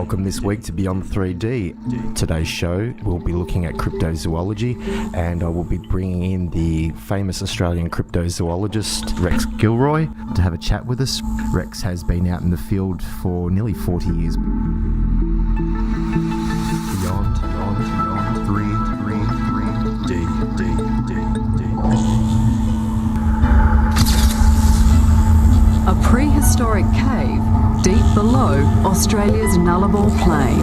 Welcome this week to Beyond 3D. Today's show, we'll be looking at cryptozoology, and I will be bringing in the famous Australian cryptozoologist Rex Gilroy to have a chat with us. Rex has been out in the field for nearly 40 years. Beyond 3D. A prehistoric cave deep below Australia's Nullarbor Plain.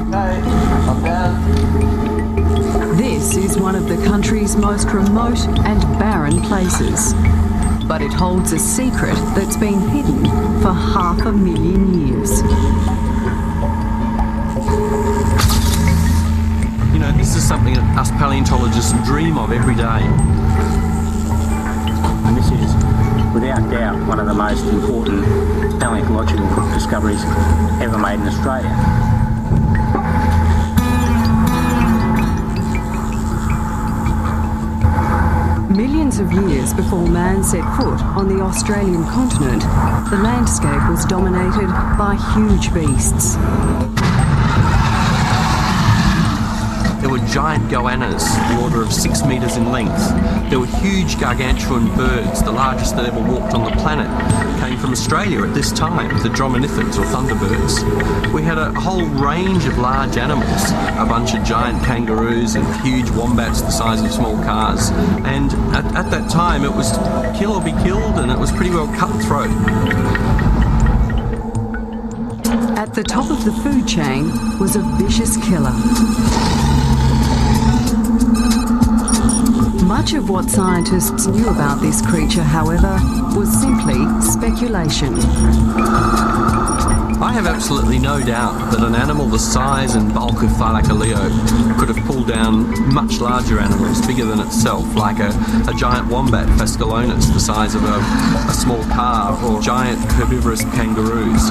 Okay, I'm down. This is one of the country's most remote and barren places, but it holds a secret that's been hidden for 500,000 years. You know, this is something that us paleontologists dream of every day. And this is, without doubt, one of the most important paleontological discoveries ever made in Australia. Millions of years before man set foot on the Australian continent, the landscape was dominated by huge beasts. There were giant goannas, the order of 6 metres in length. There were huge gargantuan birds, the largest that ever walked on the planet, came from Australia at this time, the dromonithids or thunderbirds. We had a whole range of large animals, a bunch of giant kangaroos and huge wombats the size of small cars. And at that time it was kill or be killed, and it was pretty well cutthroat. At the top of the food chain was a vicious killer. Much of what scientists knew about this creature, however, was simply speculation. I have absolutely no doubt that an animal the size and bulk of Thylacoleo could have pulled down much larger animals, bigger than itself, like a giant wombat, Phascolonus, the size of a small car, or giant herbivorous kangaroos.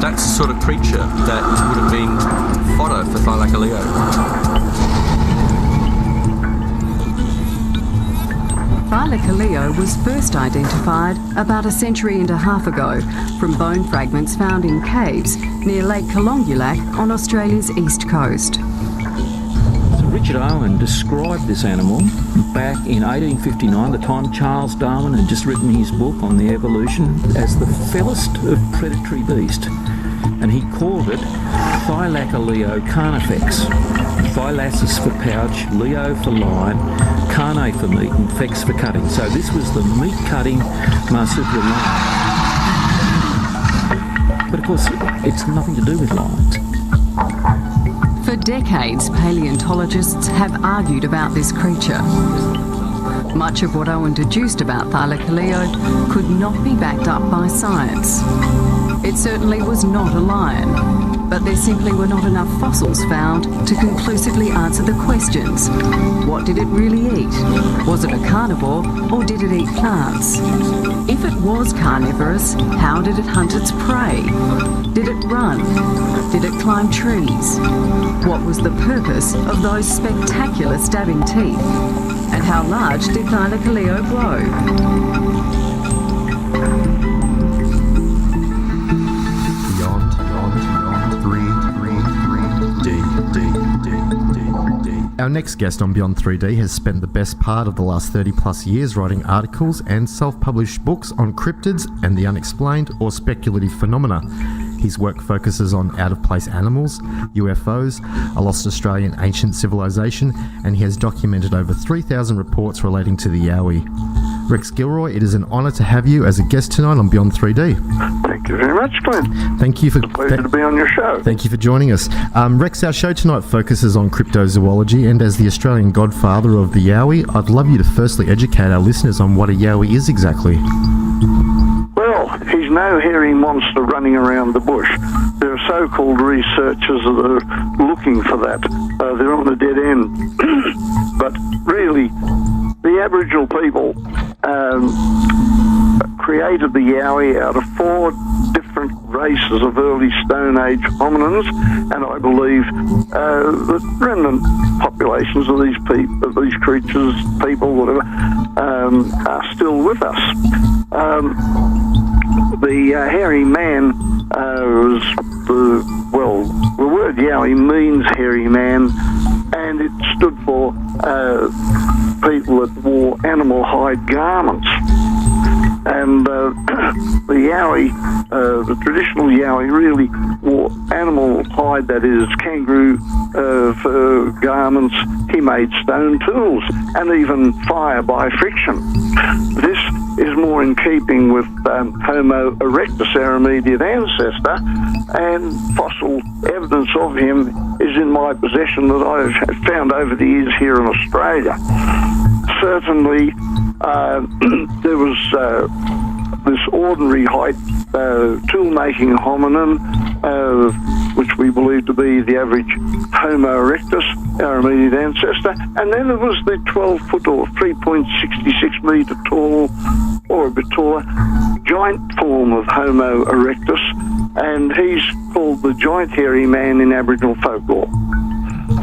That's the sort of creature that would have been fodder for Thylacoleo. Thylacoleo was first identified about a century and a half ago from bone fragments found in caves near Lake Calongulac on Australia's east coast. So Richard Owen described this animal back in 1859, the time Charles Darwin had just written his book on the evolution, as the fellest of predatory beast. And he called it Thylacoleo carnifex. Thylacis for pouch, leo for lion, carne for meat, and fex for cutting. So this was the meat-cutting marsupial lion. But of course, it's nothing to do with lions. For decades, paleontologists have argued about this creature. Much of what Owen deduced about Thylacoleo could not be backed up by science. It certainly was not a lion, but there simply were not enough fossils found to conclusively answer the questions. What did it really eat? Was it a carnivore, or did it eat plants? If it was carnivorous, how did it hunt its prey? Did it run? Did it climb trees? What was the purpose of those spectacular stabbing teeth? And how large did Thylacoleo grow? Our next guest on Beyond 3D has spent the best part of the last 30 plus years writing articles and self-published books on cryptids and the unexplained or speculative phenomena. His work focuses on out-of-place animals, UFOs, a lost Australian ancient civilization, and he has documented over 3,000 reports relating to the Yowie. Rex Gilroy, it is an honour to have you as a guest tonight on Beyond 3D. Thank you very much, Glenn. Thank you for It's a pleasure to be on your show. Thank you for joining us. Rex, our show tonight focuses on cryptozoology, and as the Australian godfather of the Yowie, I'd love you to firstly educate our listeners on what a Yowie is exactly. Well, he's no hairy monster running around the bush. There are so-called researchers that are looking for that. They're on the dead end. But really, the Aboriginal people created the Yowie out of 4 different races of early Stone Age hominins, and I believe the remnant populations of these creatures, people, whatever, are still with us. The hairy man the word Yowie means hairy man, and it stood for people that wore animal hide garments. And the Yowie, the traditional Yowie, really wore animal hide, that is kangaroo fur garments. He made stone tools and even fire by friction. This is more in keeping with Homo erectus, our immediate ancestor, and fossil evidence of him is in my possession that I've found over the years here in Australia. Certainly, there was this ordinary height tool-making hominin, which we believe to be the average Homo erectus, our immediate ancestor, and then there was the 12-foot or 3.66 metre tall, or a bit taller, giant form of Homo erectus, and he's called the giant hairy man in Aboriginal folklore.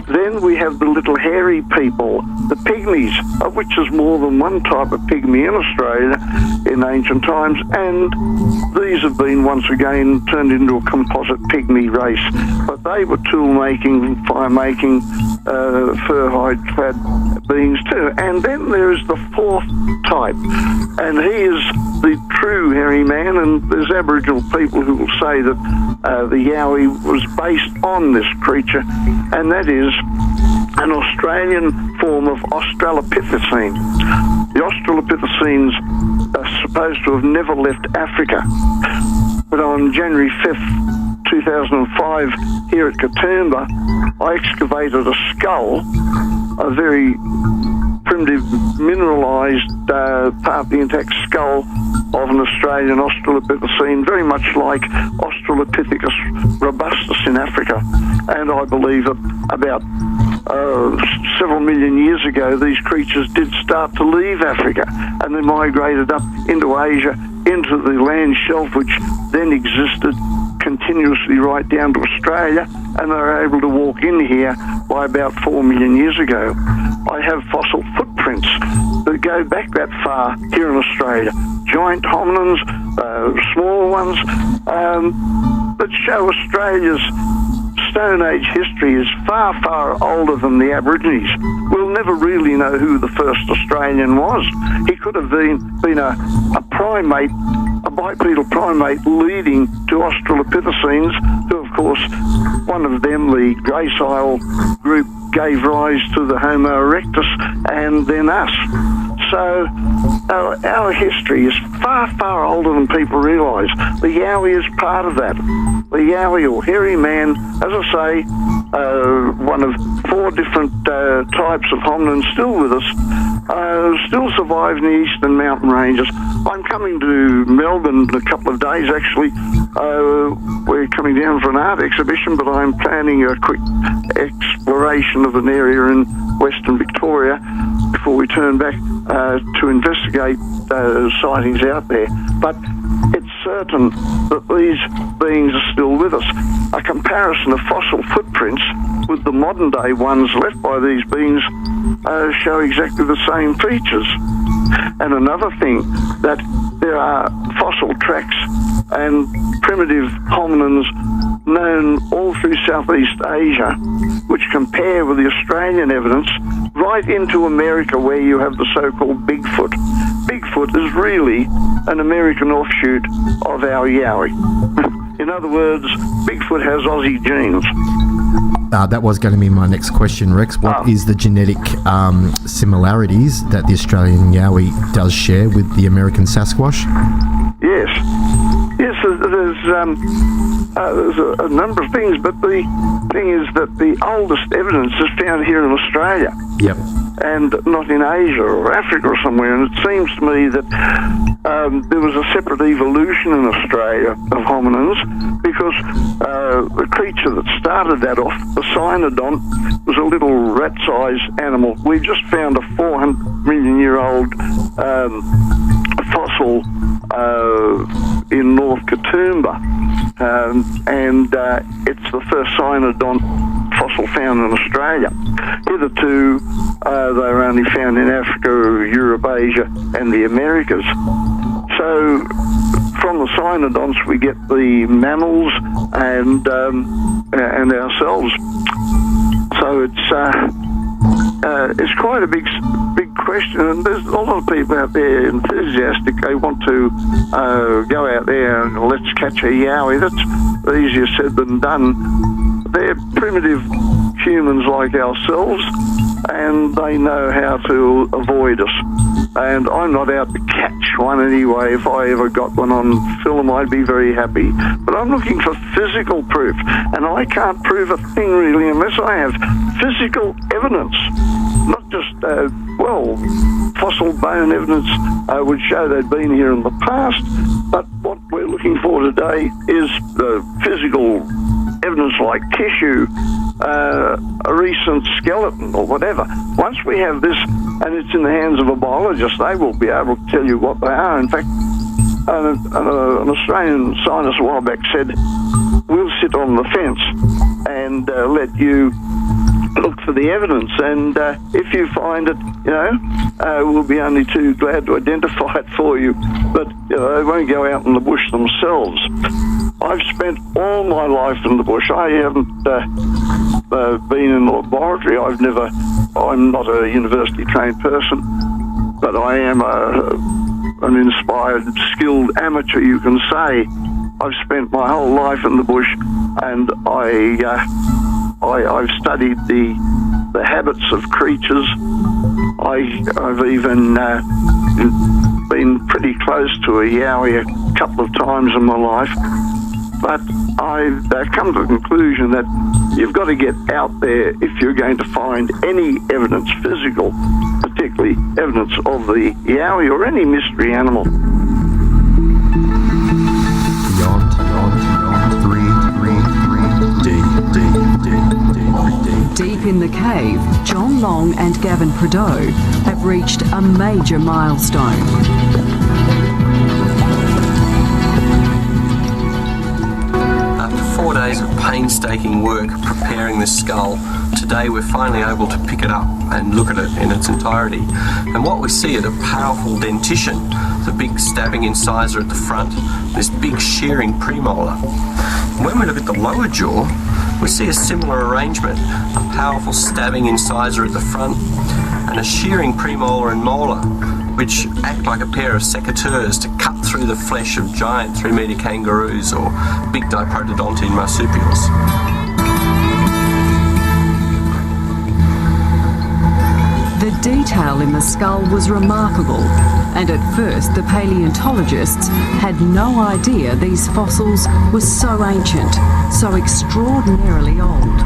Then we have the little hairy people, the pygmies, of which there's more than one type of pygmy in Australia in ancient times, and these have been once again turned into a composite pygmy race. But they were tool-making, fire-making, fur-hide-clad beings too. And then there is the fourth type, and he is the true hairy man, and there's Aboriginal people who will say that the Yowie was based on this creature, and that is an Australian form of Australopithecine. The Australopithecines are supposed to have never left Africa, but on January 5th, 2005, here at Katoomba, I excavated a skull, a very primitive mineralised, partly intact skull of an Australian Australopithecine, very much like Australopithecus robustus in Africa. And I believe that about several million years ago, these creatures did start to leave Africa, and they migrated up into Asia, into the land shelf, which then existed continuously right down to Australia, and they were able to walk in here by about 4 million years ago. I have fossil footprints that go back that far here in Australia. Giant hominins, small ones, that show Australia's Stone Age history is far, far older than the Aborigines. We'll never really know who the first Australian was. He could have been a primate, a bipedal primate leading to Australopithecines, who of course, one of them, the gracile group, gave rise to the Homo erectus and then us. So our history is far, far older than people realise. The Yowie is part of that. The Yowie, or hairy man, as I say, one of 4 different types of hominins still with us, still survive in the eastern mountain ranges. I'm coming to Melbourne in a couple of days, actually. We're coming down for an art exhibition, but I'm planning a quick exploration of an area in Western Victoria before we turn back to investigate sightings out there. But it's certain that these beings are still with us. A comparison of fossil footprints with the modern day ones left by these beings show exactly the same features. And another thing, that there are fossil tracks and primitive hominins known all through Southeast Asia, which compare with the Australian evidence right into America, where you have the so-called Bigfoot. Bigfoot is really an American offshoot of our Yowie. In other words, Bigfoot has Aussie genes. That was going to be my next question, Rex. What is the genetic similarities that the Australian Yowie does share with the American Sasquatch? Yes, there's a number of things, but the thing is that the oldest evidence is found here in Australia. Yep. And not in Asia or Africa or somewhere. And it seems to me that there was a separate evolution in Australia of hominins, because the creature that started that off, the cynodont, was a little rat-sized animal. We just found a 400 million year old fossil in North Katoomba, and it's the first cynodont fossil found in Australia. Hitherto, they were only found in Africa, Europe, Asia, and the Americas. So, from the cynodonts we get the mammals and ourselves. So it's quite a big question, and there's a lot of people out there enthusiastic. They want to go out there and let's catch a yowie. That's easier said than done. They're primitive humans like ourselves, and they know how to avoid us. And I'm not out to catch one anyway. If I ever got one on film, I'd be very happy. But I'm looking for physical proof, and I can't prove a thing really unless I have physical evidence. Not just, fossil bone evidence would show they'd been here in the past, but what we're looking for today is the physical evidence like tissue, a recent skeleton or whatever. Once we have this and it's in the hands of a biologist, they will be able to tell you what they are. In fact, an Australian scientist a while back said, we'll sit on the fence and let you look for the evidence, and if you find it, we'll be only too glad to identify it for you, but they won't go out in the bush themselves. I've spent all my life in the bush. I haven't been in a laboratory. I'm not a university trained person, but I am an inspired, skilled amateur, you can say. I've spent my whole life in the bush, and I've studied the habits of creatures. I've even been pretty close to a yowie a couple of times in my life, but I've come to the conclusion that you've got to get out there if you're going to find any evidence, physical, particularly evidence of the yowie or any mystery animal. Deep in the cave, John Long and Gavin Prideaux have reached a major milestone. After 4 days of painstaking work preparing this skull, today we're finally able to pick it up and look at it in its entirety. And what we see are the powerful dentition, the big stabbing incisor at the front, this big shearing premolar. When we look at the lower jaw, we see a similar arrangement, a powerful stabbing incisor at the front and a shearing premolar and molar, which act like a pair of secateurs to cut through the flesh of giant 3-metre kangaroos or big diprotodontine marsupials. The detail in the skull was remarkable, and at first the paleontologists had no idea these fossils were so ancient, so extraordinarily old.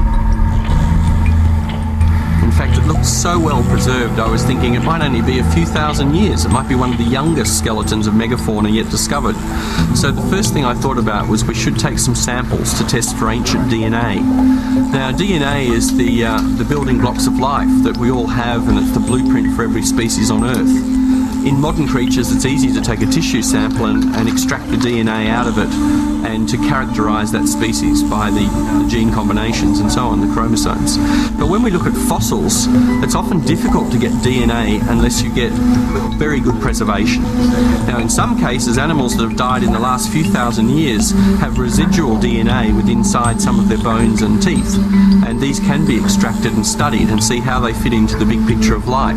In fact, it looked so well preserved, I was thinking it might only be a few thousand years. It might be one of the youngest skeletons of megafauna yet discovered. So the first thing I thought about was we should take some samples to test for ancient DNA. Now, DNA is the building blocks of life that we all have, and it's the blueprint for every species on Earth. In modern creatures, it's easy to take a tissue sample and extract the DNA out of it and to characterise that species by the gene combinations and so on, the chromosomes. But when we look at fossils, it's often difficult to get DNA unless you get very good preservation. Now, in some cases, animals that have died in the last few thousand years have residual DNA within inside some of their bones and teeth, and these can be extracted and studied and see how they fit into the big picture of life.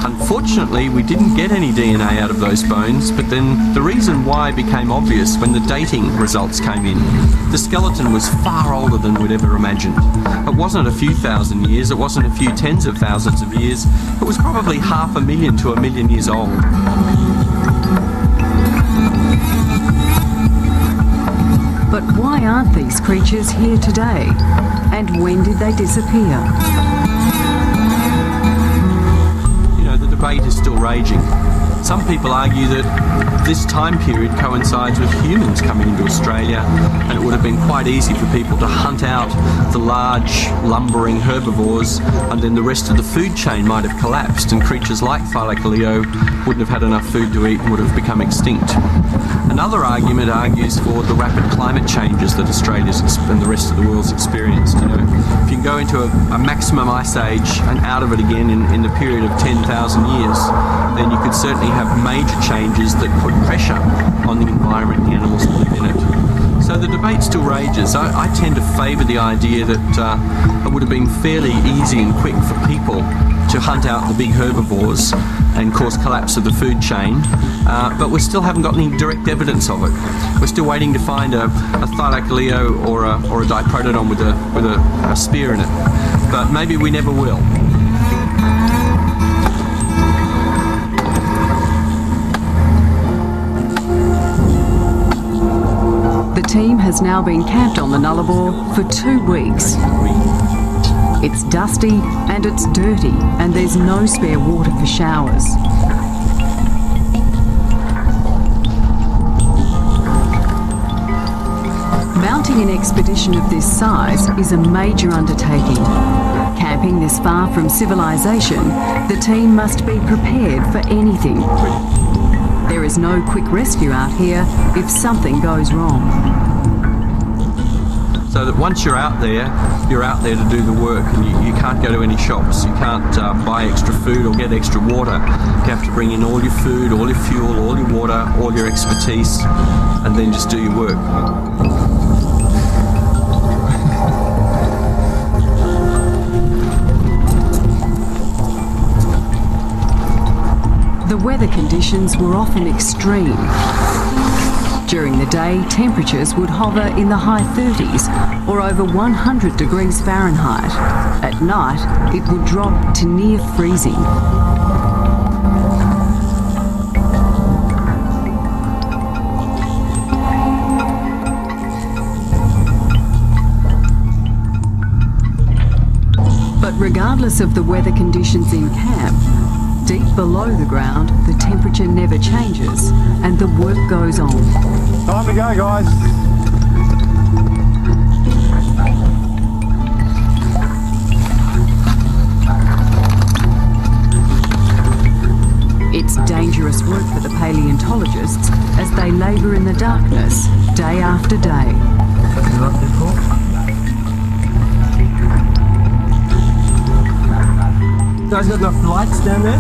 Unfortunately, we didn't get any DNA out of those bones, but then the reason why became obvious when the dating results came in. The skeleton was far older than we'd ever imagined. It wasn't a few thousand years, it wasn't a few tens of thousands of years, it was probably 500,000 to 1 million years old. But why aren't these creatures here today? And when did they disappear? The debate is still raging. Some people argue that this time period coincides with humans coming into Australia, and it would have been quite easy for people to hunt out the large, lumbering herbivores, and then the rest of the food chain might have collapsed, and creatures like Thylacoleo wouldn't have had enough food to eat and would have become extinct. Another argument argues for the rapid climate changes that Australia's and the rest of the world's experienced. If you can go into a maximum ice age and out of it again in the period of 10,000 years, then you could certainly have major changes that put pressure on the environment and the animals that live in it. So the debate still rages. I tend to favour the idea that it would have been fairly easy and quick for people to hunt out the big herbivores and cause collapse of the food chain, but we still haven't got any direct evidence of it. We're still waiting to find a Thylacoleo or a diprotodon with a spear in it, but maybe we never will. The team has now been camped on the Nullarbor for 2 weeks. It's dusty and it's dirty, and there's no spare water for showers. Mounting an expedition of this size is a major undertaking. Camping this far from civilization, the team must be prepared for anything. There is no quick rescue out here if something goes wrong. So that once you're out there to do the work, and you can't go to any shops, you can't buy extra food or get extra water. You have to bring in all your food, all your fuel, all your water, all your expertise, and then just do your work. The weather conditions were often extreme. During the day, temperatures would hover in the high 30s or over 100 degrees Fahrenheit. At night, it would drop to near freezing. But regardless of the weather conditions in camp, deep below the ground, the temperature never changes and the work goes on. Time to go, guys. It's dangerous work for the paleontologists as they labour in the darkness day after day. You guys got enough lights down there?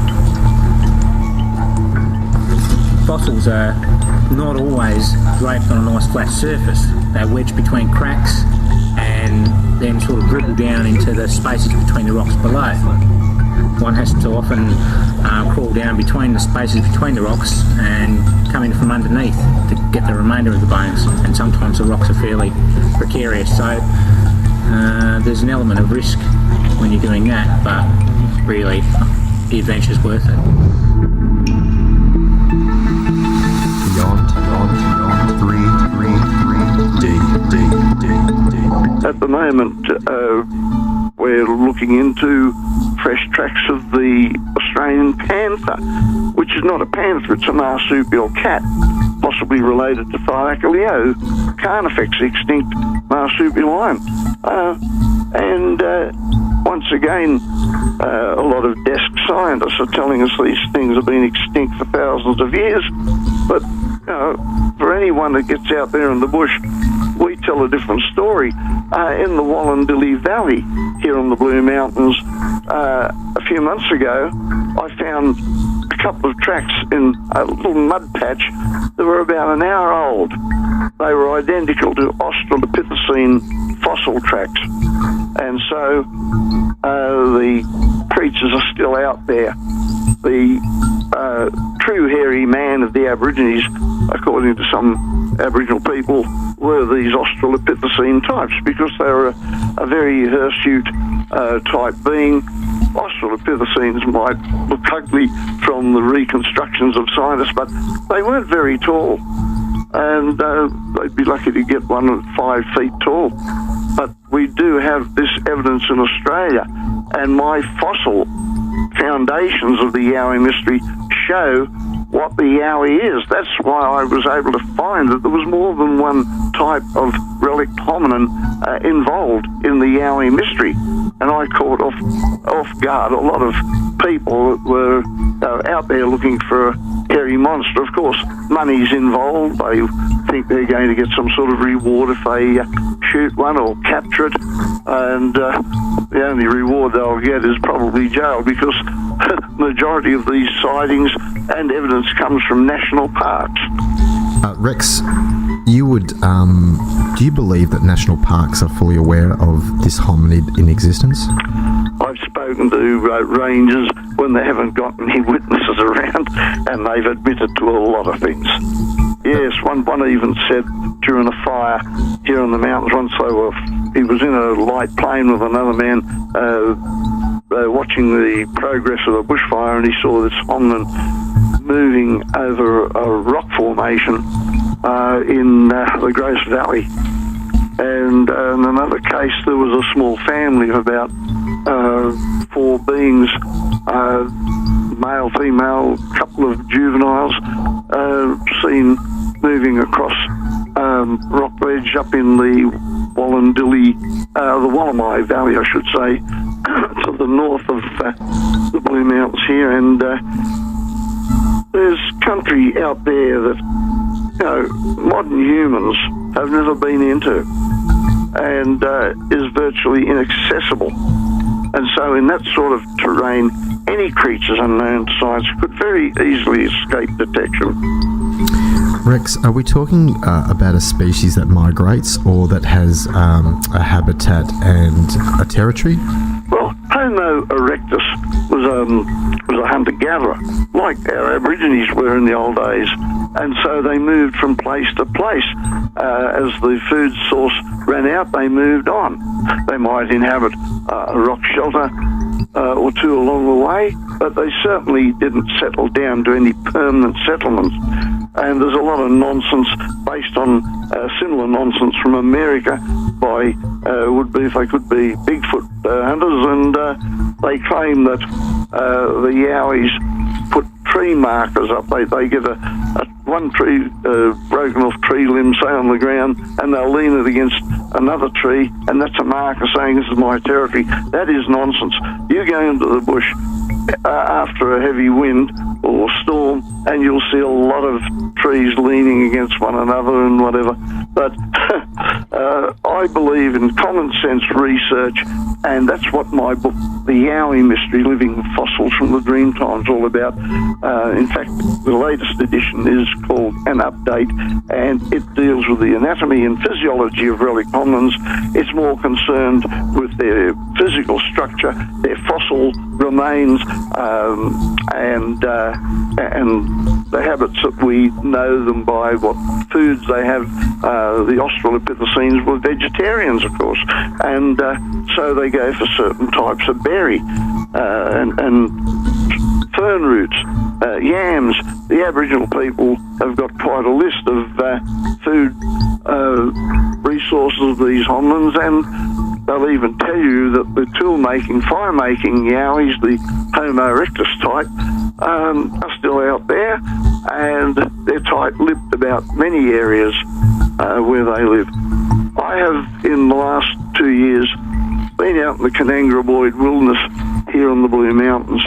Fossils are not always draped on a nice flat surface. They're wedged between cracks and then sort of dribble down into the spaces between the rocks below. One has to often crawl down between the spaces between the rocks and come in from underneath to get the remainder of the bones, and sometimes the rocks are fairly precarious, so there's an element of risk when you're doing that, but really the adventure's worth it. Beyond 3D. At the moment, we're looking into fresh tracks of the Australian Panther, which is not a panther, it's a marsupial cat, possibly related to Thylacoleo, carnifex, extinct marsupial lion. Once again, a lot of desk scientists are telling us these things have been extinct for thousands of years, but for anyone that gets out there in the bush, we tell a different story. In the Wallandilly Valley here on the Blue Mountains, a few months ago, I found a couple of tracks in a little mud patch that were about an hour old. They were identical to Australopithecine fossil tracks. And so the creatures are still out there. The true hairy man of the Aborigines, according to some Aboriginal people, were these Australopithecine types because they were a very hirsute type being. Australopithecines might look ugly from the reconstructions of scientists, but they weren't very tall. And they'd be lucky to get one at 5 feet tall. But we do have this evidence in Australia, and my fossil foundations of the Yowie mystery show what the Yowie is. That's why I was able to find that there was more than one type of relic hominin involved in the Yowie mystery. And I caught off guard a lot of people that were out there looking for a hairy monster. Of course, money's involved. They think they're going to get some sort of reward if they shoot one or capture it. And the only reward they'll get is probably jail, because majority of these sightings and evidence comes from national parks. Rex, you would, do you believe that national parks are fully aware of this hominid in existence? I've spoken to rangers when they haven't got any witnesses around, and they've admitted to a lot of things. Yes, one even said during a fire here in the mountains once he was in a light plane with another man watching the progress of a bushfire, and he saw this hominid moving over a rock formation in the Gross Valley. And in another case, there was a small family of about 4 beings, male, female, couple of juveniles, seen moving across rock ledge up in the Wallamai Valley, I should say, to the north of the Blue Mountains here. And there's country out there that, modern humans have never been into, and is virtually inaccessible. And so in that sort of terrain, any creatures unknown to science could very easily escape detection. Rex, are we talking about a species that migrates or that has a habitat and a territory? Well, Homo erectus was a hunter-gatherer, like our Aborigines were in the old days, and so they moved from place to place. As the food source ran out, they moved on. They might inhabit a rock shelter or two along the way, but they certainly didn't settle down to any permanent settlements. And there's a lot of nonsense based on similar nonsense from America by if they could be Bigfoot hunters, and they claim that the Yowies put tree markers up. They get one tree, broken off tree limb, say on the ground, and they'll lean it against another tree, and that's a marker saying this is my territory. That is nonsense. You go into the bush after a heavy wind or storm, and you'll see a lot of trees leaning against one another and whatever. But I believe in common sense research, and that's what my book, The Yowie Mystery, Living Fossils from the Dreamtime, is all about. In fact, the latest edition is called An Update, and it deals with the anatomy and physiology of relic hominins. It's more concerned with their physical structure, their fossil remains, and the habits that we know them by, what foods they have. The Australopithecines were vegetarians, of course, and so they go for certain types of berry and fern roots, yams. The Aboriginal people have got quite a list of food resources of these hominins, and they'll even tell you that the tool-making, fire-making Yowies, the Homo erectus type, are still out there, and they're tight-lipped about many areas where they live. I have, in the last 2 years, been out in the Canangraboid Wilderness here in the Blue Mountains,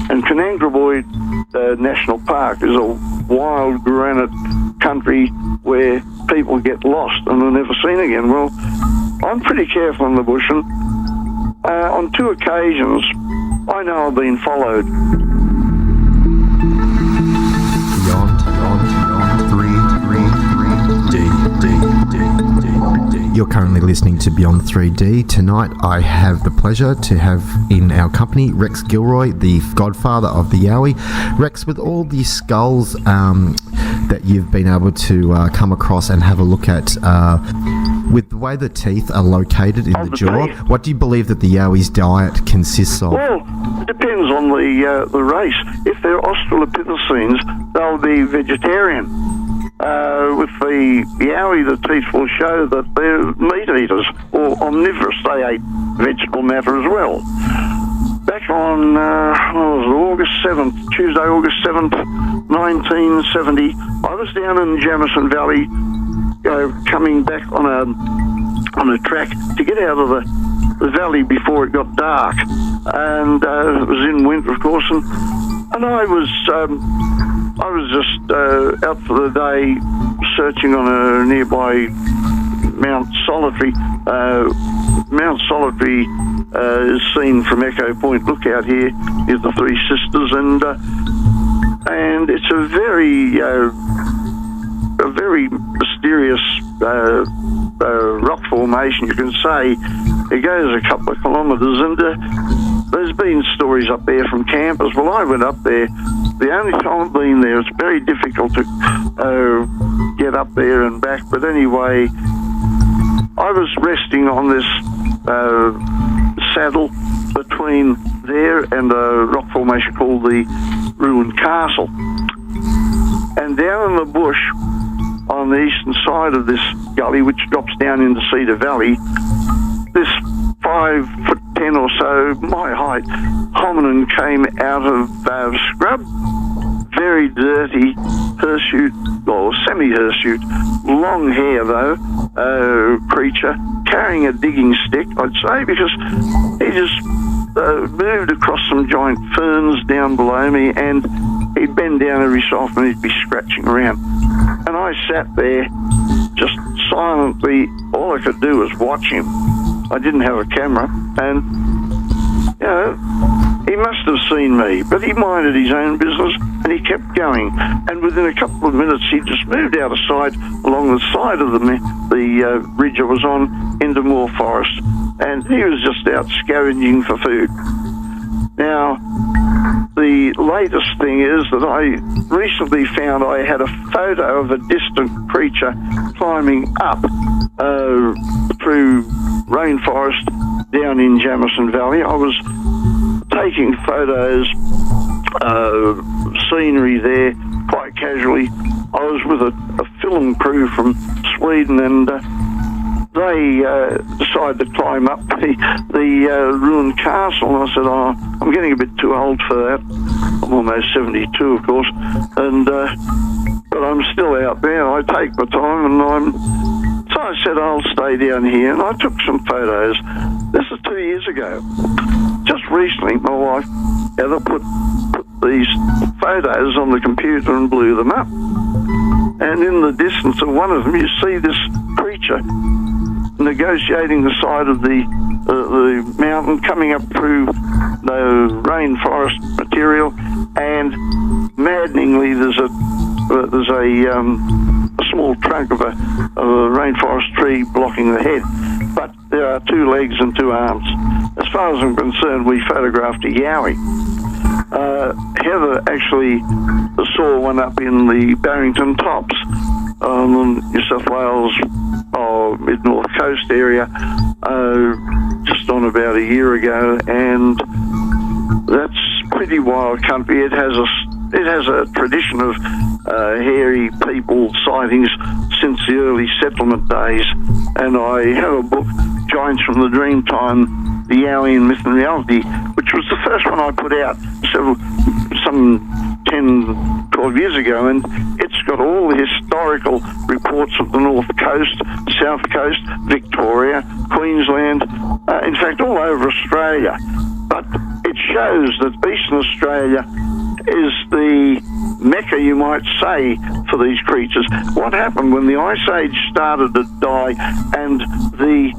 and Canangraboid National Park is a wild granite country where people get lost and are never seen again. Well, I'm pretty careful in the bush, and on 2 occasions I know I've been followed. Beyond 3D. You're currently listening to Beyond 3D. Tonight I have the pleasure to have in our company Rex Gilroy, the godfather of the Yowie. Rex, with all these skulls that you've been able to come across and have a look at, with the way the teeth are located in the jaw, what do you believe that the Yowie's diet consists of? Well, it depends on the race. If they're Australopithecines, they'll be vegetarian. With the Yowie, the teeth will show that they're meat eaters or omnivorous. They ate vegetable matter as well. Back on August 7th, Tuesday, August 7th, 1970, I was down in Jamison Valley, coming back on a track to get out of the valley before it got dark, and it was in winter, of course, and I was just out for the day searching on a nearby Mount Solitary is seen from Echo Point Lookout here near the Three Sisters, and it's a very mysterious rock formation, you can say. It goes a couple of kilometres, and there's been stories up there from campers. Well, I went up there. The only time I've been there, it's very difficult to get up there and back. But anyway, I was resting on this saddle between there and a rock formation called the Ruined Castle. And down in the bush on the eastern side of this gully, which drops down into Cedar Valley, this 5'10" or so, my height, hominin came out of scrub, very dirty hirsute, or semi-hirsute, long hair though, creature, carrying a digging stick, I'd say, because he just moved across some giant ferns down below me, and he'd bend down every so often, he'd be scratching around. And I sat there just silently. All I could do was watch him. I didn't have a camera, and, you know, he must have seen me, but he minded his own business, and he kept going. And within a couple of minutes, he just moved out of sight along the side of the ridge I was on into more forest, and he was just out scavenging for food. Now, the latest thing is that I recently found I had a photo of a distant creature climbing up through rainforest down in Jamison Valley. I was taking photos, scenery there, quite casually. I was with a film crew from Sweden, and they decided to climb up the ruined castle, and I said, "Oh, I'm getting a bit too old for that. I'm almost 72, of course, and but I'm still out there. I take my time, and so I said, I'll stay down here, and I took some photos. This is 2 years ago. Just recently, my wife Heather put these photos on the computer and blew them up. And in the distance of one of them, you see this creature negotiating the side of the mountain, coming up through the rainforest material, and maddeningly, there's a small trunk of a rainforest tree blocking the head, but there are 2 legs and 2 arms. As far as I'm concerned, we photographed a yowie. Heather actually saw one up in the Barrington Tops on the New South Wales mid-north coast area just on about a year ago, and that's pretty wild country. It has a tradition of hairy people sightings since the early settlement days, and I have a book, Giants from the Dreamtime, The Yowie in Myth and Reality, which was the first one I put out some 10, 12 years ago, and it's got all the historical reports of the North Coast, South Coast, Victoria, Queensland, in fact all over Australia. But it shows that Eastern Australia is the mecca, you might say, for these creatures. What happened when the Ice Age started to die and the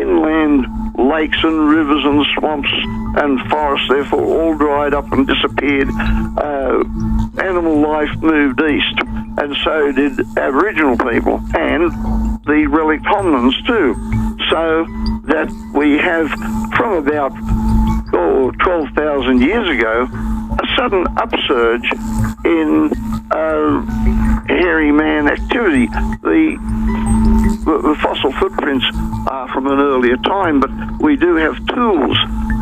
inland lakes and rivers and swamps and forests therefore all dried up and disappeared? Animal life moved east, and so did Aboriginal people and the relict hominins too. So that we have, from about 12,000 years ago, a sudden upsurge in hairy man activity. The fossil footprints are from an earlier time, but we do have tools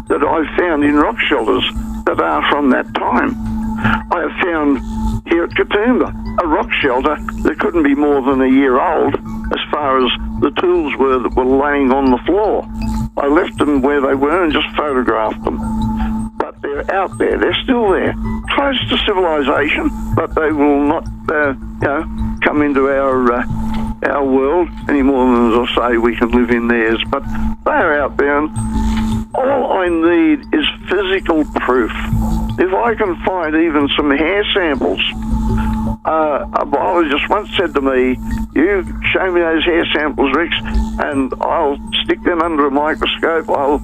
that I've found in rock shelters that are from that time. I have found here at Katoomba a rock shelter that couldn't be more than a year old as far as the tools were that were laying on the floor. I left them where they were and just photographed them. But they're out there, they're still there, close to civilization, but they will not come into our world any more than, as I say, we can live in theirs. But they're out there, and all I need is physical proof. If I can find even some hair samples, a biologist once said to me, "You show me those hair samples, Rex, and I'll stick them under a microscope. I'll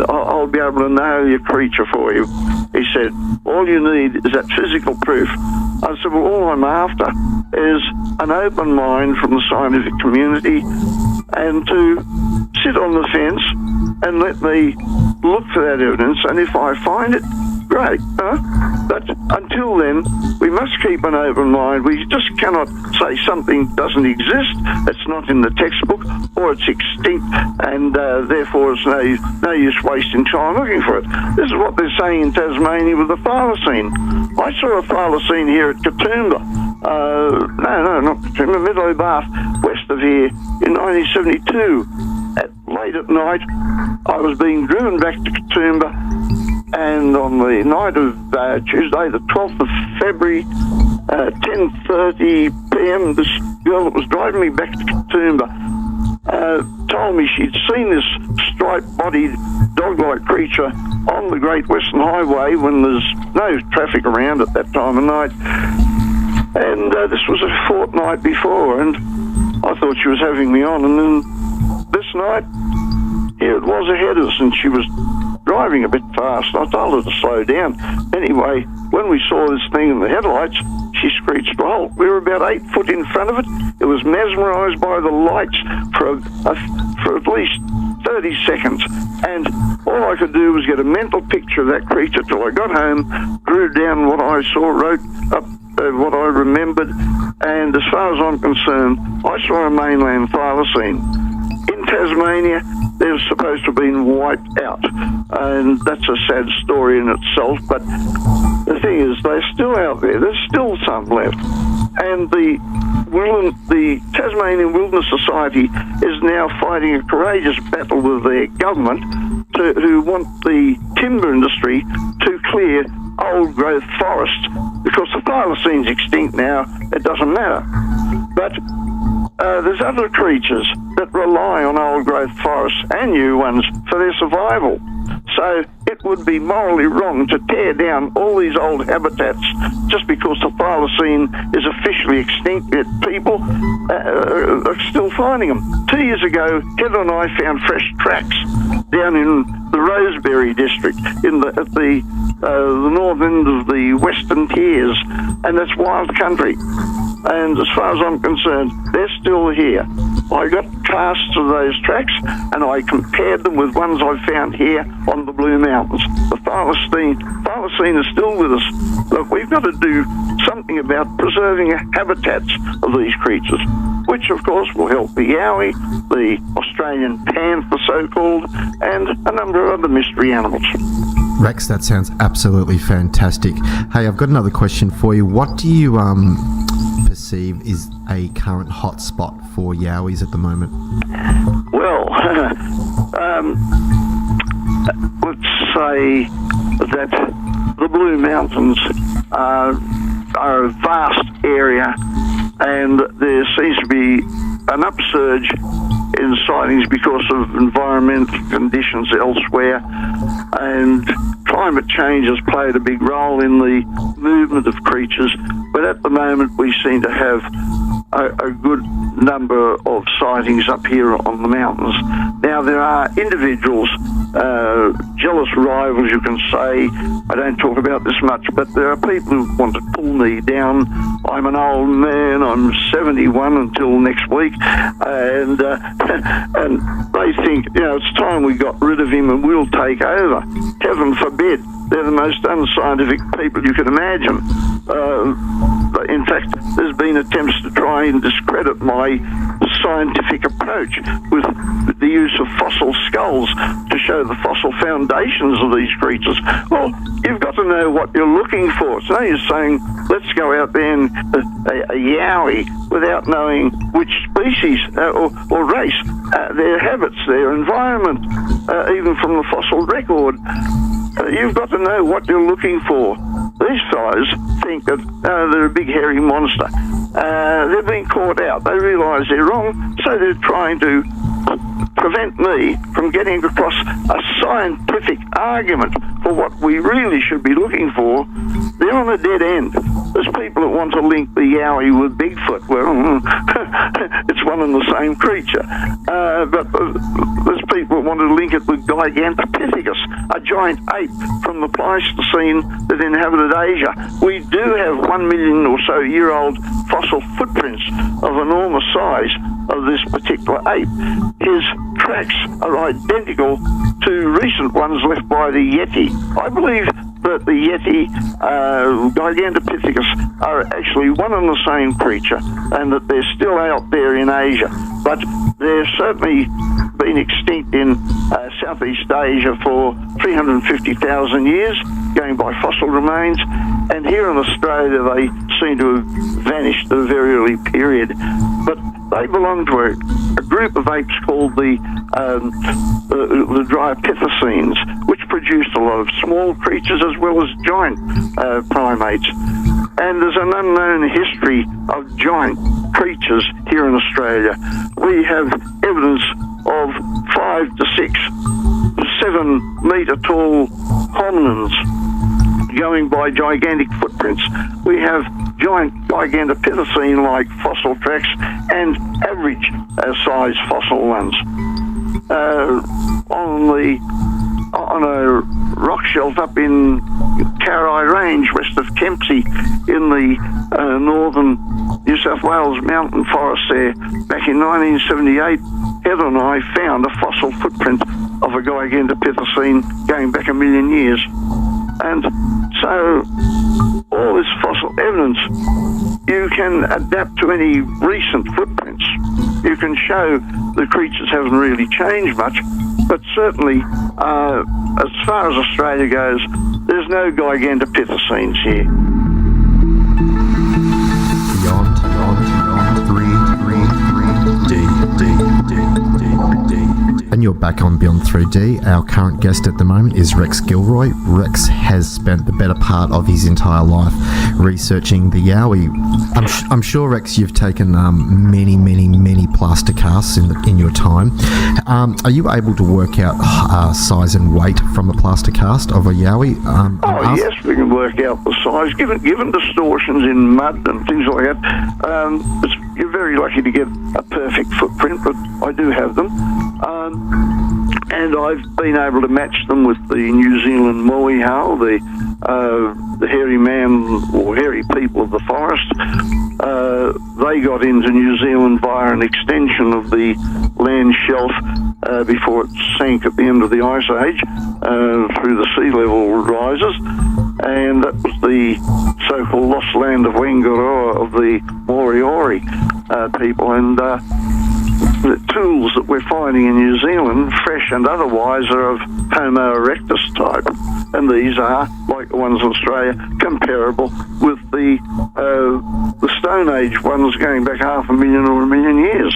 I'll be able to nail your creature for you. He said, all you need is that physical proof. I said, well, all I'm after is an open mind from the scientific community and to sit on the fence and let me look for that evidence, and if I find it, great. But until then, we must keep an open mind. We just cannot say something doesn't exist, it's not in the textbook, or it's extinct, and therefore it's no use wasting time looking for it. This is what they're saying in Tasmania with the Thylacine. I saw a Thylacine here at Katoomba. No, not Katoomba, Meadow Bath, west of here, in 1972. Late at night, I was being driven back to Katoomba, and on the night of Tuesday, the 12th of February, 10:30 p.m, this girl that was driving me back to Katoomba told me she'd seen this striped-bodied, dog-like creature on the Great Western Highway when there's no traffic around at that time of night. And this was a fortnight before, and I thought she was having me on, and then this night, here it was ahead of us, and she was driving a bit fast. I told her to slow down. Anyway, when we saw this thing in the headlights, she screeched to a halt. We were about 8 foot in front of it. It was mesmerised by the lights for at least 30 seconds. And all I could do was get a mental picture of that creature till I got home, drew down what I saw, wrote up what I remembered, and as far as I'm concerned, I saw a mainland thylacine. In Tasmania, they're supposed to have been wiped out, and that's a sad story in itself, but the thing is, they're still out there. There's still some left. And the Tasmanian Wilderness Society is now fighting a courageous battle with their government who want the timber industry to clear old-growth forests, because the Thylacine's extinct now, it doesn't matter. But there's other creatures that rely on old-growth forests and new ones for their survival. So it would be morally wrong to tear down all these old habitats just because the Thylacine is officially extinct, yet people are still finding them. 2 years ago, Heather and I found fresh tracks down in the Roseberry district at the north end of the Western Tiers, and that's wild country. And as far as I'm concerned, they're still here. I got casts of those tracks, and I compared them with ones I found here on the Blue Mountains. The Thylacine is still with us. Look, we've got to do something about preserving habitats of these creatures, which of course will help the Yowie, the Australian Panther so-called, and a number of other mystery animals. Rex, that sounds absolutely fantastic. Hey, I've got another question for you. What do you perceive is a current hotspot for Yowies at the moment? Well, let's say that the Blue Mountains are a vast area, and there seems to be an upsurge in sightings because of environmental conditions elsewhere, and climate change has played a big role in the movement of creatures, but at the moment we seem to have a good number of sightings up here on the mountains. Now there are individuals, jealous rivals you can say. I don't talk about this much, but there are people who want to pull me down. I'm an old man, I'm 71 until next week, and they think, it's time we got rid of him and we'll take over. Heaven forbid. They're the most unscientific people you can imagine. In fact, there's been attempts to try and discredit my scientific approach with the use of fossil skulls to show the fossil foundations of these creatures. Well, you've got to know what you're looking for. So you're saying, let's go out there and a Yowie without knowing which species or race, their habits, their environment, even from the fossil record. You've got to know what you're looking for. These fellows think that they're a big hairy monster. They're being caught out. They realise they're wrong, so they're trying to prevent me from getting across a scientific argument for what we really should be looking for, they're on a dead end. There's people that want to link the Yowie with Bigfoot. Well, it's one and the same creature. But there's people that want to link it with giganthapithicus, a giant ape from the Pleistocene that inhabited Asia. We do have 1 million or so year old fossil footprints of enormous size of this particular ape. His tracks are identical to recent ones left by the Yeti. I believe that the Yeti, giganthapithicus, are actually one and the same creature, and that they're still out there in Asia. But they've certainly been extinct in Southeast Asia for 350,000 years, going by fossil remains, and here in Australia they seem to have vanished at a very early period. But they belong to a group of apes called the Thylacinus, which produced a lot of small creatures as well as giant primates. And there's an unknown history of giant creatures here in Australia. We have evidence of 5 to 6 to 7 metre tall hominins going by gigantic footprints. We have giant giganthapithecine-like fossil tracks and average size fossil ones. On a rock shelf up in Carrai Range, west of Kempsey, in the northern New South Wales mountain forest there, back in 1978, Heather and I found a fossil footprint of a giganthapithecine going back 1 million years. And so all this fossil evidence, you can adapt to any recent footprints. You can show the creatures haven't really changed much, but certainly as far as Australia goes, there's no giganthapithecines here. Beyond 3D. And you're back on Beyond 3D. Our current guest at the moment is Rex Gilroy. Rex has spent the better part of his entire life researching the Yowie. I'm sure, Rex, you've taken many plaster casts in your time. Are you able to work out size and weight from a plaster cast of a Yowie? Yes, we can work out the size. Given distortions in mud and things like that, you're very lucky to get a perfect footprint, but I do have them. And I've been able to match them with the New Zealand Moai Hao, the hairy man or hairy people of the forest. They got into New Zealand via an extension of the land shelf before it sank at the end of the Ice Age through the sea level rises. And that was the so-called lost land of Wangarawa of the Moriori people. And the tools that we're finding in New Zealand, fresh and otherwise, are of Homo erectus type, and these are, like the ones in Australia, comparable with the Stone Age ones going back 500,000 or 1 million years.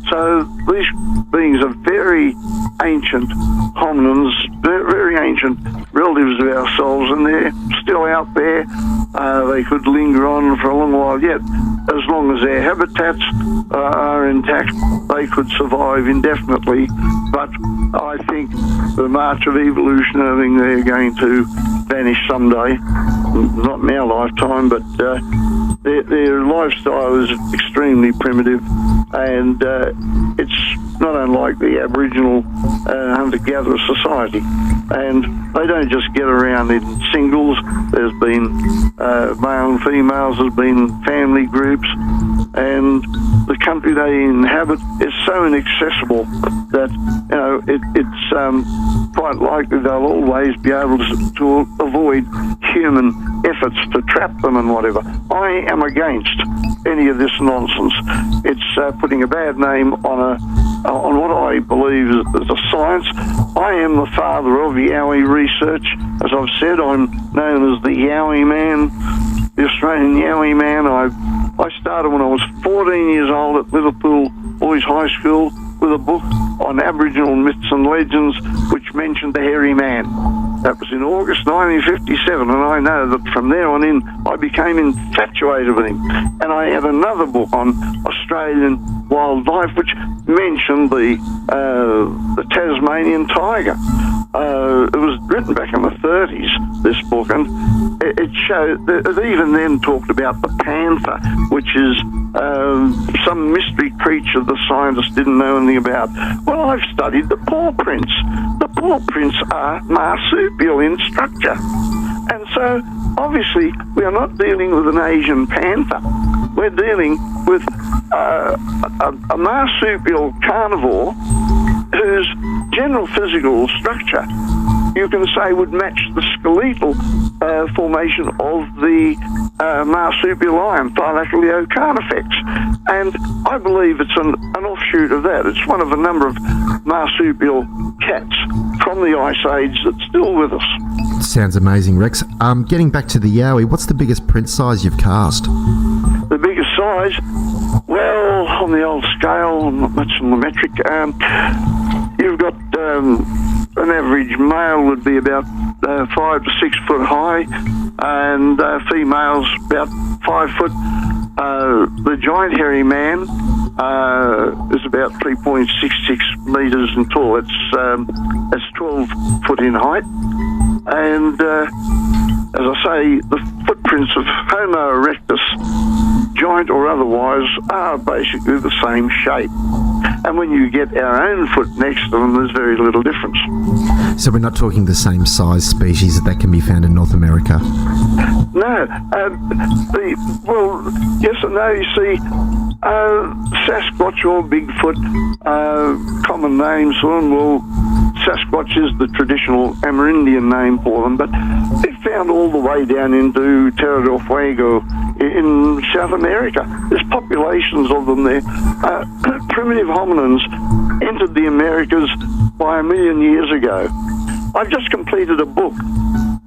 So these beings are very ancient hominins, very ancient relatives of ourselves, and they're still out there. They could linger on for a long while yet. As long as their habitats are intact, they could survive indefinitely. But I think the march of evolution, I think they're going to vanish someday. Not in our lifetime, but their lifestyle is extremely primitive, and it's not unlike the Aboriginal hunter-gatherer society. And they don't just get around in singles. There's been male and females, there's been family groups, and the country they inhabit is so inaccessible that it's quite likely they'll always be able to avoid human efforts to trap them and whatever. I am against any of this nonsense. It's putting a bad name on what I believe is a science. I am the father of Yowie research. As I've said, I'm known as the Yowie man, the Australian Yowie man. I started when I was 14 years old at Liverpool Boys High School with a book on Aboriginal myths and legends which mentioned the hairy man. That was in August 1957, and I know that from there on in I became infatuated with him. And I had another book on Australian wildlife which mentioned the Tasmanian Tiger. it was written back in the 30s, this book, and it showed that it even then talked about the panther, which is some mystery creature the scientists didn't know anything about. Well, I've studied the paw prints. The paw prints are marsupial in structure. And so, obviously, we are not dealing with an Asian panther. We're dealing with a marsupial carnivore whose general physical structure, you can say, would match the skeletal formation of the marsupial lion, Thylacoleo carnifex. And I believe it's an offshoot of that. It's one of a number of marsupial cats from the Ice Age that's still with us. Sounds amazing, Rex. Getting back to the Yowie, what's the biggest print size you've cast? The biggest size? Well, on the old scale, not much on the metric. You've got an average male would be about 5 to 6 foot high, and females about 5 foot. The giant hairy man is about 3.66 metres in tall. That's 12 foot in height. And as I say, the footprints of Homo erectus, giant or otherwise, are basically the same shape. And when you get our own foot next to them, there's very little difference. So we're not talking the same size species that can be found in North America? No. Well, yes and no. You see, Sasquatch or Bigfoot, common names for them. Well, Sasquatch is the traditional Amerindian name for them, but they're found all the way down into Terra del Fuego in South America. There's populations of them there. Primitive hominins entered the Americas by 1 million years ago. I've just completed a book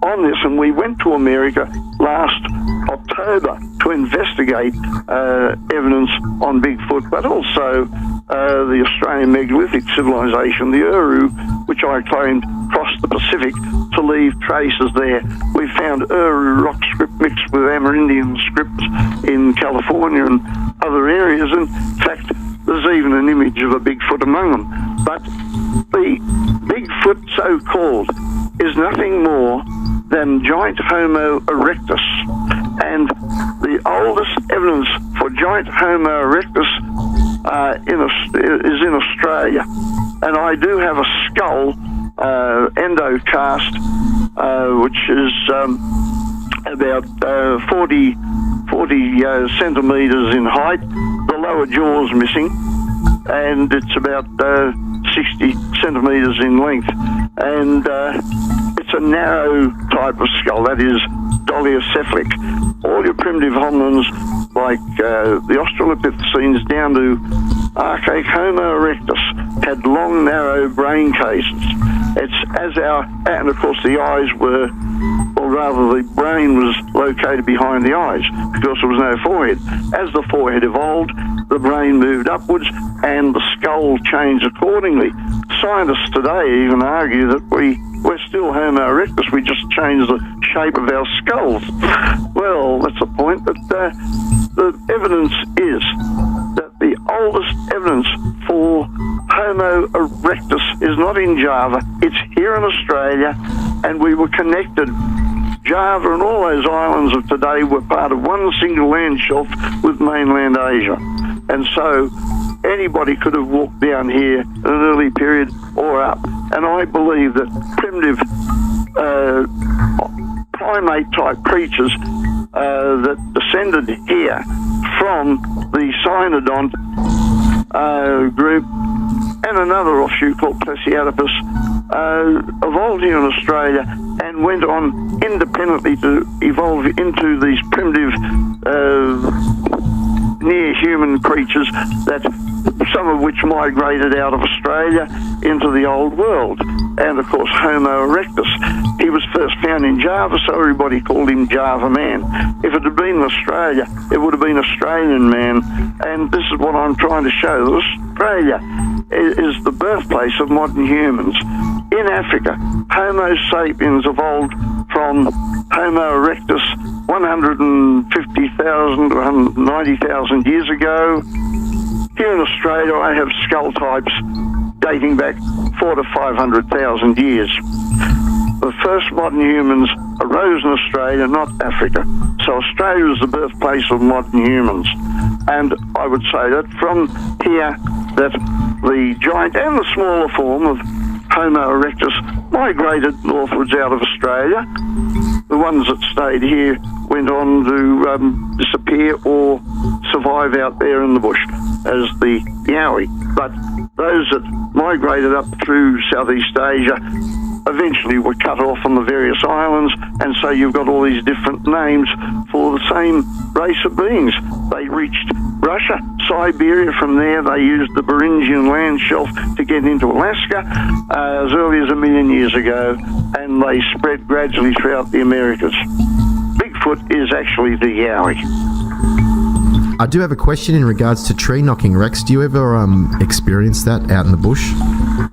on this, and we went to America last October to investigate evidence on Bigfoot, but also the Australian megalithic civilization, the Uru, which I claimed crossed the Pacific to leave traces there. We found Uru rock script mixed with Amerindian scripts in California and other areas. In fact, there's even an image of a Bigfoot among them. But the Bigfoot, so-called, is nothing more than giant Homo erectus. And the oldest evidence for giant Homo erectus is in Australia. And I do have a skull endocast, which is about 40 centimetres in height. The lower jaw's missing, and it's about 60 centimetres in length. And it's a narrow type of skull, that is dolichocephalic. All your primitive hominins, like the Australopithecines down to archaic Homo erectus, had long, narrow brain cases. And of course the eyes were, or rather the brain was located behind the eyes because there was no forehead. As the forehead evolved, the brain moved upwards and the skull changed accordingly. Scientists today even argue that we're still Homo erectus, we just changed the shape of our skulls. Well, that's the point, but the evidence is that the oldest evidence for Homo erectus is not in Java, it's here in Australia, and we were connected. Java and all those islands of today were part of one single land shelf with mainland Asia. And so anybody could have walked down here in an early period or up. And I believe that primitive primate-type creatures that descended here from the cynodont group and another offshoot called Plesiadopus evolved here in Australia and went on independently to evolve into these primitive near-human creatures, that some of which migrated out of Australia into the old world. And of course Homo erectus, he was first found in Java, so everybody called him Java man. If it had been in Australia, it would have been Australian man. And this is what I'm trying to show, that Australia is the birthplace of modern humans. In Africa, Homo sapiens evolved from Homo erectus 150,000 to 190,000 years ago. Here in Australia, I have skull types dating back 400 to 500,000 years. The first modern humans arose in Australia, not Africa. So Australia is the birthplace of modern humans. And I would say that from here, that the giant and the smaller form of Homo erectus migrated northwards out of Australia. The ones that stayed here went on to disappear or survive out there in the bush as the Yowie. But those that migrated up through Southeast Asia eventually were cut off on the various islands, and so you've got all these different names for the same race of beings. They reached Russia, Siberia. From there they used the Beringian land shelf to get into Alaska as early as 1 million years ago, and they spread gradually throughout the Americas. Bigfoot is actually the Yowie. I do have a question in regards to tree knocking, Rex. Do you ever experience that out in the bush?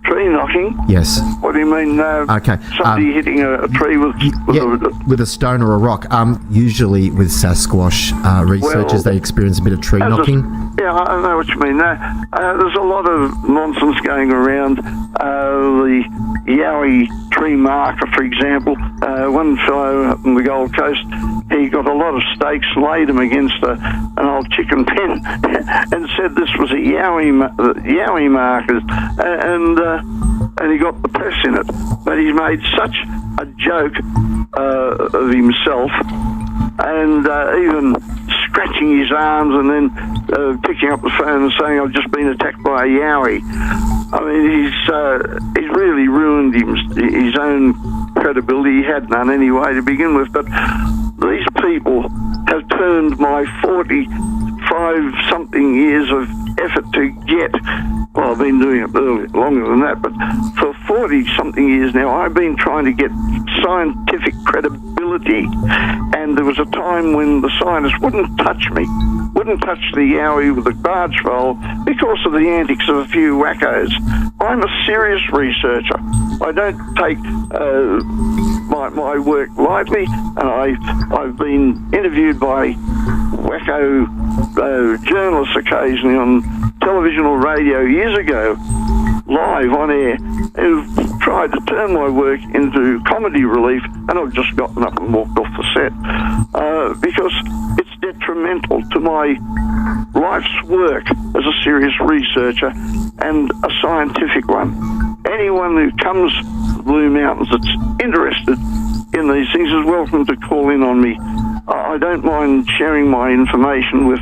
Tree knocking? Yes. What do you mean? Okay. Somebody hitting a tree with a stone or a rock. Usually with Sasquatch researchers, they experience a bit of tree knocking. I know what you mean. There's a lot of nonsense going around. The Yowie tree marker, for example. One fellow up on the Gold Coast, he got a lot of stakes, laid them against an old chicken pen and said this was a Yowie markers, and he got the press in it. But he's made such a joke of himself, and even scratching his arms and then picking up the phone and saying, "I've just been attacked by a Yowie." I mean, he's really ruined his own credibility. He had none anyway to begin with. But these people have turned my 45-something years of effort to get, well, I've been doing it longer than that, but for 40-something years now, I've been trying to get scientific credibility. And there was a time when the scientists wouldn't touch me, wouldn't touch the Yowie with a barge pole because of the antics of a few wackos. I'm a serious researcher. I don't take my work lightly, and I've been interviewed by wacko journalists occasionally on television or radio years ago, live on air, who've tried to turn my work into comedy relief, and I've just gotten up and walked off the set because it's detrimental to my life's work as a serious researcher and a scientific one. Anyone who comes to the Blue Mountains that's interested in these things is welcome to call in on me. I don't mind sharing my information with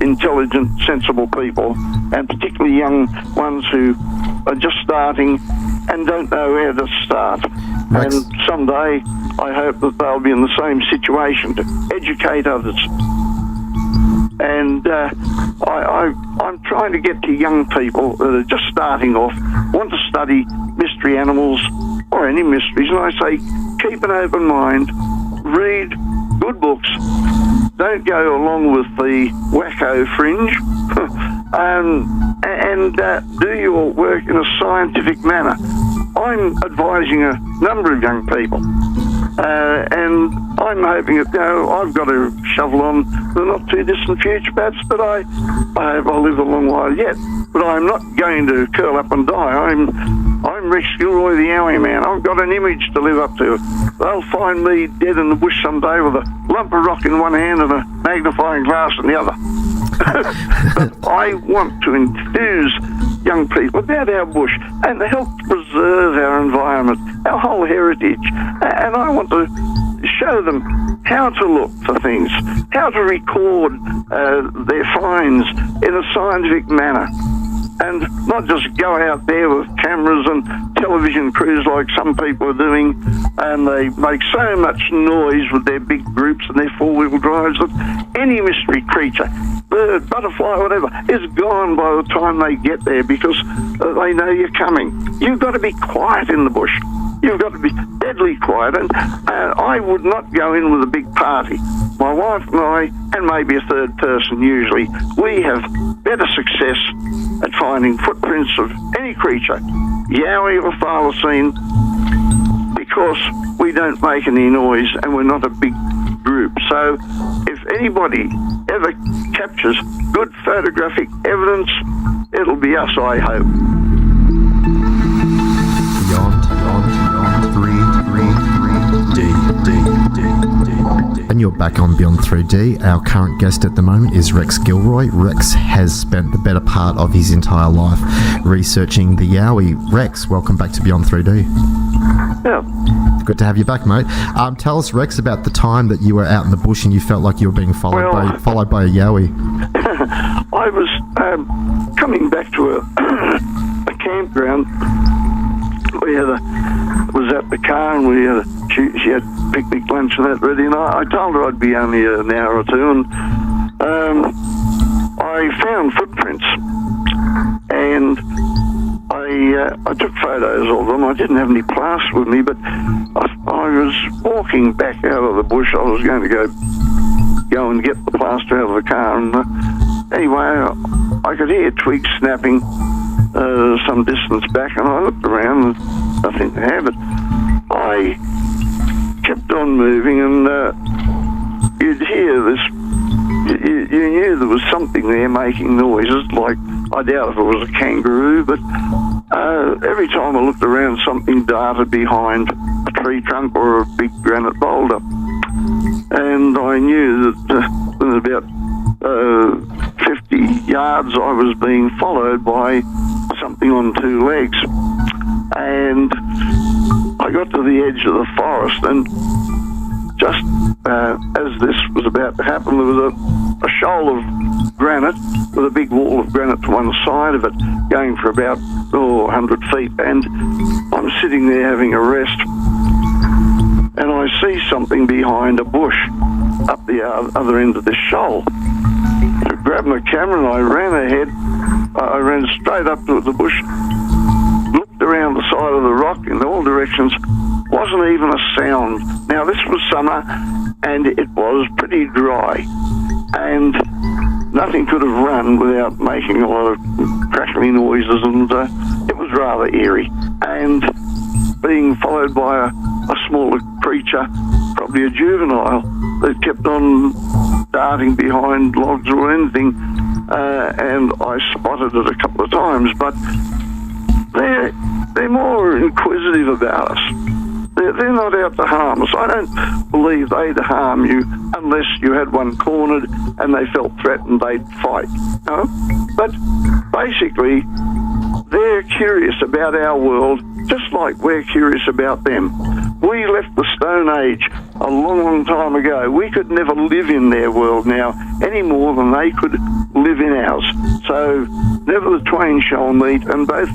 intelligent, sensible people, and particularly young ones who are just starting and don't know where to start. Rex. And someday I hope that they'll be in the same situation to educate others. And I'm trying to get to young people that are just starting off, want to study mystery animals or any mysteries, and I say keep an open mind, read good books, don't go along with the wacko fringe, and do your work in a scientific manner. I'm advising a number of young people, and I'm hoping that, I've got a shovel on the not too distant future perhaps, but I hope I'll live a long while yet. But I'm not going to curl up and die. I'm Rex Gilroy, the Yowie man. I've got an image to live up to. They'll find me dead in the bush someday with a lump of rock in one hand and a magnifying glass in the other. But I want to enthuse young people about our bush and to help preserve our environment, our whole heritage. And I want to show them how to look for things, how to record their finds in a scientific manner, and not just go out there with cameras and television crews like some people are doing, and they make so much noise with their big groups and their four-wheel drives that any mystery creature, bird, butterfly, whatever, is gone by the time they get there because they know you're coming. You've got to be quiet in the bush. You've got to be deadly quiet, and I would not go in with a big party. My wife and I, and maybe a third person usually, we have better success at finding footprints of any creature, Yowie or Thylacine, because we don't make any noise and we're not a big group. So if anybody ever captures good photographic evidence, it'll be us, I hope. And you're back on Beyond 3D. Our current guest at the moment is Rex Gilroy. Rex has spent the better part of his entire life researching the Yowie. Rex, welcome back to Beyond 3D. Yeah. Good to have you back, mate. Tell us, Rex, about the time that you were out in the bush and you felt like you were being followed by a Yowie. I was coming back to a campground. Was at the car, and she had picnic lunch and that ready, and I told her I'd be only an hour or two, and I found footprints, and I took photos of them. I didn't have any plaster with me, but I was walking back out of the bush. I was going to go and get the plaster out of the car, and anyway, I could hear twigs snapping some distance back, and I looked around and nothing to have it. I kept on moving, and you'd hear this. You knew there was something there making noises, like, I doubt if it was a kangaroo, but every time I looked around, something darted behind a tree trunk or a big granite boulder. And I knew that within about 50 yards I was being followed by something on two legs. And I got to the edge of the forest, and just as this was about to happen, there was a shoal of granite with a big wall of granite to one side of it, going for about 100 feet, and I'm sitting there having a rest, and I see something behind a bush up the other end of this shoal. I grabbed my camera and I ran ahead. I ran straight up to the bush, looked around the side of the rock in all directions. Wasn't even a sound. Now, this was summer, and it was pretty dry, and nothing could have run without making a lot of crackly noises, and it was rather eerie. And being followed by a smaller creature, probably a juvenile, that kept on darting behind logs or anything, and I spotted it a couple of times, but they're more inquisitive about us. They're not out to harm us. I don't believe they'd harm you unless you had one cornered and they felt threatened, they'd fight. No? But basically, they're curious about our world just like we're curious about them. We left the Stone Age a long, long time ago. We could never live in their world now any more than they could live in ours. So never the twain shall meet, and both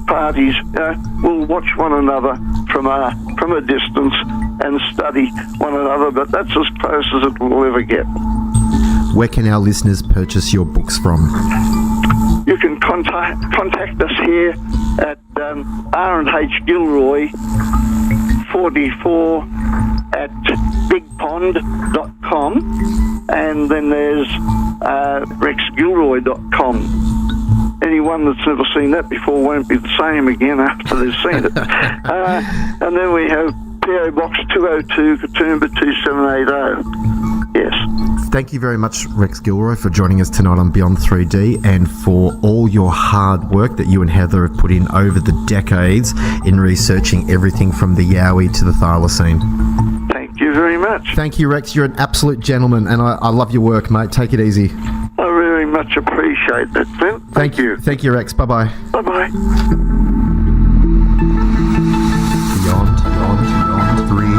parties will watch one another from a distance and study one another, but that's as close as it will ever get. Where can our listeners purchase your books from? You can contact us here at R&H Gilroy 44 at bigpond.com, and then there's rexgilroy.com. Anyone that's never seen that before won't be the same again after they've seen it. And then we have PO Box 202, Katoomba 2780. Yes. Thank you very much, Rex Gilroy, for joining us tonight on Beyond 3D, and for all your hard work that you and Heather have put in over the decades in researching everything from the Yowie to the Thylacine. Thank you very much. Thank you, Rex. You're an absolute gentleman, and I love your work, mate. Take it easy. I very much appreciate that, Clint. Thank you. Thank you, Rex. Bye-bye. Bye-bye. Beyond 3D.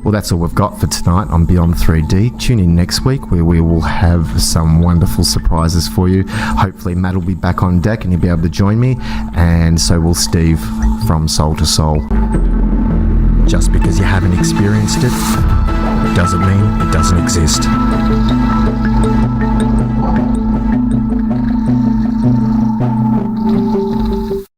Well, that's all we've got for tonight on Beyond 3D. Tune in next week where we will have some wonderful surprises for you. Hopefully Matt will be back on deck and he'll be able to join me, and so will Steve from Soul to Soul. Just because you haven't experienced it doesn't mean it doesn't exist.